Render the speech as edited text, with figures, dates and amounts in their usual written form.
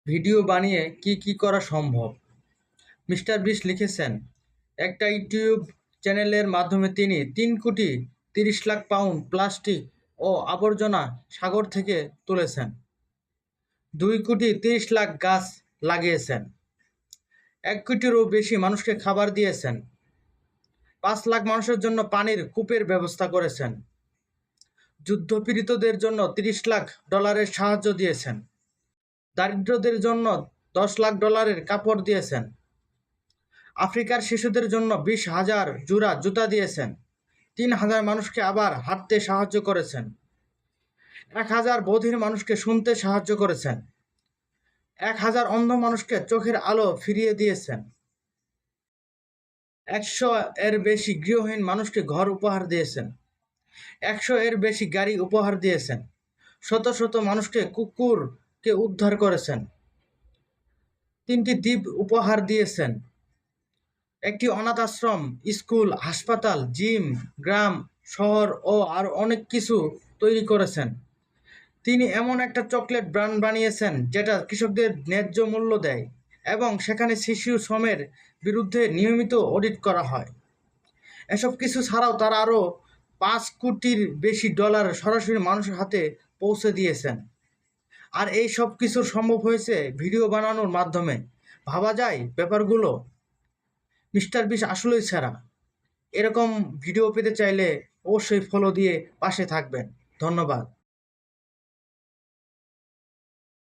Video বানিয়ে কি করা সম্ভব। মিস্টার বিস্ট লিখেছেন, একটা ইউটিউব চ্যানেলের মাধ্যমে তিনি 3,30,00,000 পাউন্ড প্লাস্টিক ও আবর্জনা সাগর থেকে তুলেছেন, 2,30,00,000 গাছ লাগিয়েছেন, 1 কোটিরও বেশি মানুষকে খাবার দিয়েছেন, 5 লাখ মানুষের জন্য পানির কূপের ব্যবস্থা করেছেন, যুদ্ধপীড়িতদের জন্য $30 লাখ সাহায্য দিয়েছেন, দারিদ্রদের জন্য $10 লাখ কাপড় দিয়েছেন, আফ্রিকার শিশুদের জন্য 20,000 জোড়া জুতা দিয়েছেন, 3,000 মানুষকে আবার হাঁটতে সাহায্য করেছেন, 1,000 বধির মানুষকে শুনতে সাহায্য করেছেন, 1,000 অন্ধ মানুষকে চোখের আলো ফিরিয়ে দিয়েছেন, 100 এর বেশি গৃহহীন মানুষকে ঘর উপহার দিয়েছেন, 100 এর বেশি গাড়ি উপহার দিয়েছেন, শত শত মানুষকে কুকুরকে উদ্ধার করেছেন, 3টি দ্বীপ উপহার দিয়েছেন, একটি অনাথ আশ্রম, স্কুল, হাসপাতাল, জিম, গ্রাম, শহর ও আরও অনেক কিছু তৈরি করেছেন। তিনি এমন একটা চকলেট ব্র্যান্ড বানিয়েছেন যেটা কৃষকদের ন্যায্য মূল্য দেয় এবং সেখানে শিশু শ্রমের বিরুদ্ধে নিয়মিত অডিট করা হয়। এসব কিছু ছাড়াও তারা আরও $5 কোটির বেশি সরাসরি মানুষের হাতে পৌঁছে দিয়েছেন। আর এই সব কিছু সম্ভব হয়েছে ভিডিও বানানোর মাধ্যমে। ভাবা যায় ব্যাপারগুলো। মিস্টার বিস্ট আসলেই সেরা। এরকম ভিডিও পেতে চাইলে অবশ্যই ফলো দিয়ে পাশে থাকবেন। ধন্যবাদ।